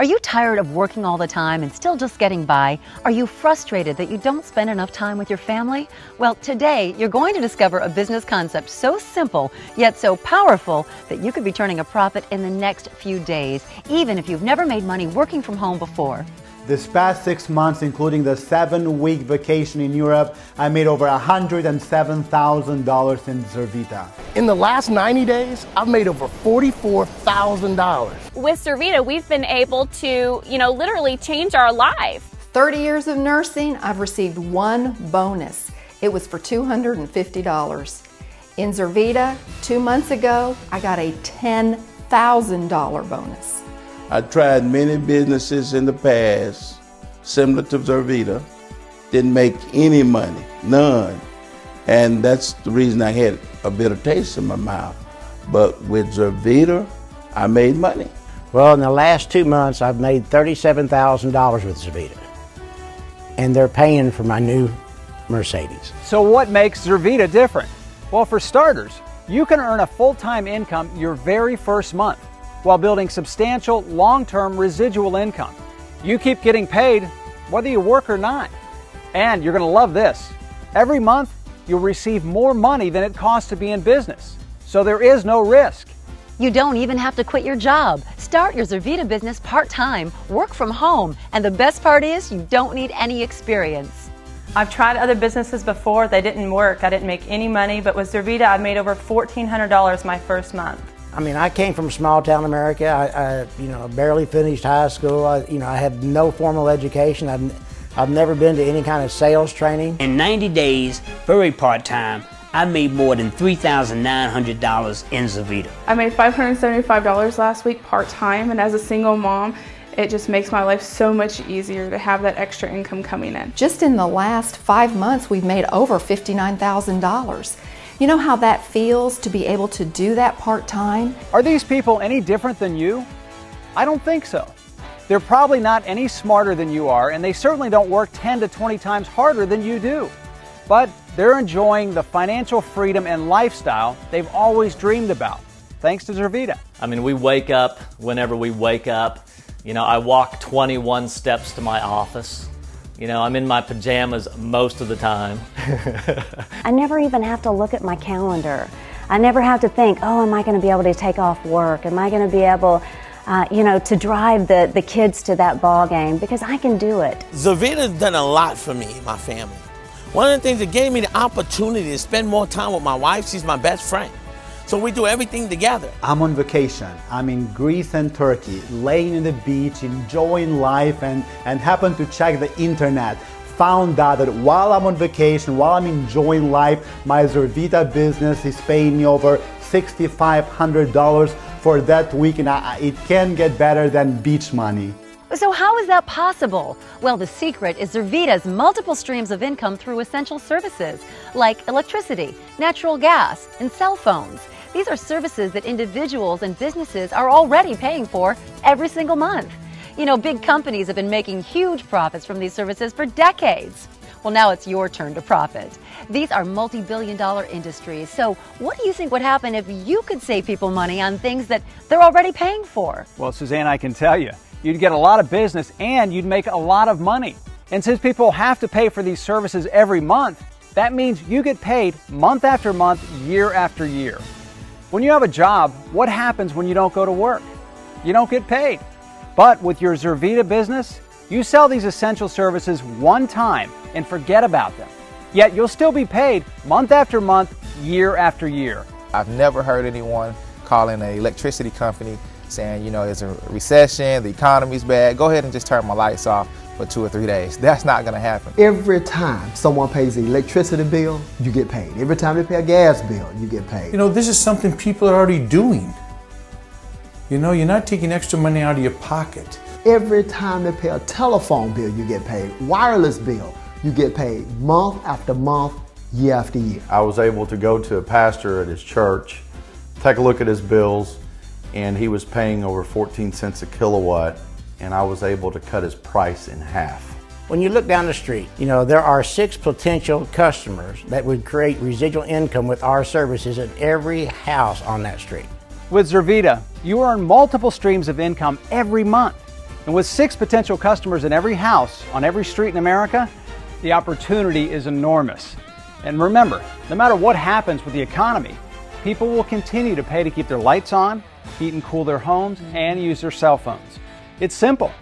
Are you tired of working all the time and still just getting by? Are you frustrated that you don't spend enough time with your family? Well, today you're going to discover a business concept so simple yet so powerful that you could be turning a profit in the next few days, even if you've never made money working from home before. This past 6 months, including the 7-week vacation in Europe, I made over $107,000 in Zurvita. In the last 90 days, I've made over $44,000. With Zurvita, we've been able to, literally change our life. 30 years of nursing, I've received one bonus. It was for $250. In Zurvita, 2 months ago, I got a $10,000 bonus. I tried many businesses in the past, similar to Zurvita, didn't make any money, none. And that's the reason I had a bitter taste in my mouth. But with Zurvita, I made money. Well, in the last 2 months, I've made $37,000 with Zurvita. And they're paying for my new Mercedes. So what makes Zurvita different? Well, for starters, you can earn a full-time income your very first month, while building substantial long-term residual income. You keep getting paid whether you work or not. And you're going to love this. Every month, you'll receive more money than it costs to be in business. So there is no risk. You don't even have to quit your job. Start your Zurvita business part-time, work from home, and the best part is you don't need any experience. I've tried other businesses before, they didn't work. I didn't make any money, but with Zurvita, I made over $1,400 my first month. I mean, I came from small town America. I barely finished high school. I had no formal education. I've never been to any kind of sales training. In 90 days, very part-time, I made more than $3,900 in Zurvita. I made $575 last week part-time, and as a single mom, it just makes my life so much easier to have that extra income coming in. Just in the last 5 months, we've made over $59,000. You know how that feels to be able to do that part-time? Are these people any different than you? I don't think so. They're probably not any smarter than you are, and they certainly don't work 10 to 20 times harder than you do. But they're enjoying the financial freedom and lifestyle they've always dreamed about, thanks to Zurvita. I mean, we wake up whenever we wake up. I walk 21 steps to my office. I'm in my pajamas most of the time. I never even have to look at my calendar. I never have to think, oh, am I going to be able to take off work? Am I going to be able, to drive the kids to that ball game? Because I can do it. Zurvita's done a lot for me and my family. One of the things that gave me the opportunity to spend more time with my wife, she's my best friend. So we do everything together. I'm on vacation. I'm in Greece and Turkey, laying in the beach, enjoying life, and happened to check the internet. Found out that while I'm on vacation, while I'm enjoying life, my Zurvita business is paying me over $6,500 for that week, and it can't get better than beach money. So how is that possible? Well, the secret is Zurvita's multiple streams of income through essential services like electricity, natural gas, and cell phones. These are services that individuals and businesses are already paying for every single month. Big companies have been making huge profits from these services for decades. Well, now it's your turn to profit. These are multi-billion-dollar industries. So what do you think would happen if you could save people money on things that they're already paying for? Well, Suzanne, I can tell you, you'd get a lot of business and you'd make a lot of money. And since people have to pay for these services every month, that means you get paid month after month, year after year. When you have a job, what happens when you don't go to work? You don't get paid. But with your Zurvita business, you sell these essential services one time and forget about them. Yet you'll still be paid month after month, year after year. I've never heard anyone calling an electricity company saying, there's a recession, the economy's bad, go ahead and just turn my lights off for 2 or 3 days. That's not going to happen. Every time someone pays an electricity bill, you get paid. Every time they pay a gas bill, you get paid. This is something people are already doing. You're not taking extra money out of your pocket. Every time they pay a telephone bill, you get paid. Wireless bill, you get paid month after month, year after year. I was able to go to a pastor at his church, take a look at his bills, and he was paying over 14 cents a kilowatt, and I was able to cut his price in half. When you look down the street, there are 6 potential customers that would create residual income with our services at every house on that street. With Zurvita, you earn multiple streams of income every month. And with 6 potential customers in every house on every street in America, the opportunity is enormous. And remember, no matter what happens with the economy, people will continue to pay to keep their lights on, heat and cool their homes, and use their cell phones. It's simple.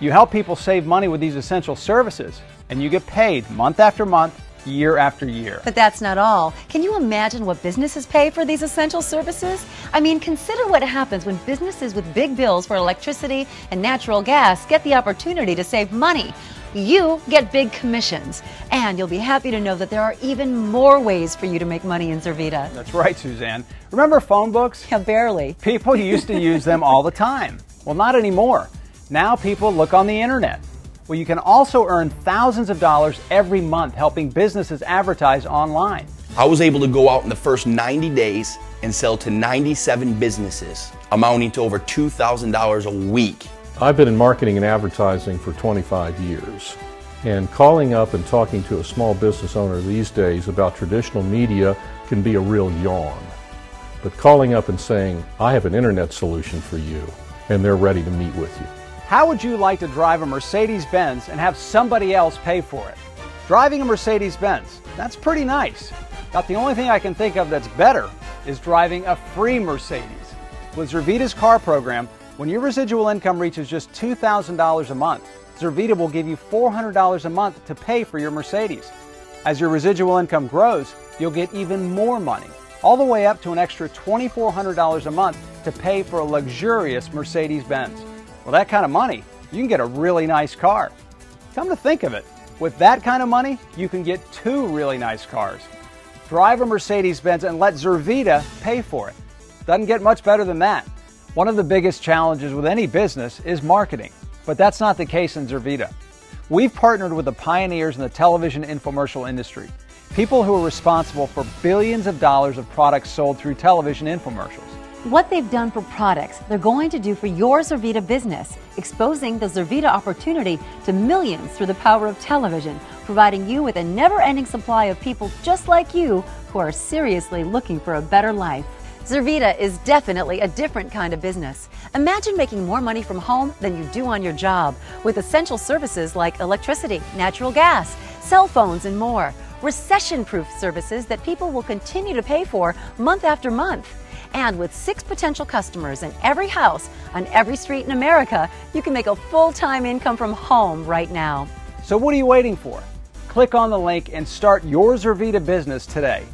You help people save money with these essential services, and you get paid month after month, year after year. But that's not all. Can you imagine what businesses pay for these essential services? I mean, consider what happens when businesses with big bills for electricity and natural gas get the opportunity to save money. You get big commissions, and you'll be happy to know that there are even more ways for you to make money in Zurvita. That's right, Suzanne. Remember phone books? Yeah, barely. People used to use them all the time. Well, not anymore. Now people look on the internet. Well, you can also earn thousands of dollars every month helping businesses advertise online. I was able to go out in the first 90 days and sell to 97 businesses, amounting to over $2,000 a week. I've been in marketing and advertising for 25 years, and calling up and talking to a small business owner these days about traditional media can be a real yawn. But calling up and saying, I have an internet solution for you, and they're ready to meet with you. How would you like to drive a Mercedes-Benz and have somebody else pay for it? Driving a Mercedes-Benz, that's pretty nice. About the only thing I can think of that's better is driving a free Mercedes. With Zurvita's car program, when your residual income reaches just $2,000 a month, Zurvita will give you $400 a month to pay for your Mercedes. As your residual income grows, you'll get even more money, all the way up to an extra $2,400 a month to pay for a luxurious Mercedes-Benz. Well, that kind of money, you can get a really nice car. Come to think of it, with that kind of money, you can get 2 really nice cars. Drive a Mercedes-Benz and let Zurvita pay for it. Doesn't get much better than that. One of the biggest challenges with any business is marketing, but that's not the case in Zurvita. We've partnered with the pioneers in the television infomercial industry, people who are responsible for billions of dollars of products sold through television infomercials. What they've done for products, they're going to do for your Zurvita business, exposing the Zurvita opportunity to millions through the power of television, providing you with a never-ending supply of people just like you who are seriously looking for a better life. Zurvita is definitely a different kind of business. Imagine making more money from home than you do on your job with essential services like electricity, natural gas, cell phones, and more. Recession-proof services that people will continue to pay for month after month. And with 6 potential customers in every house on every street in America, you can make a full-time income from home right now. So what are you waiting for? Click on the link and start your Zurvita business today.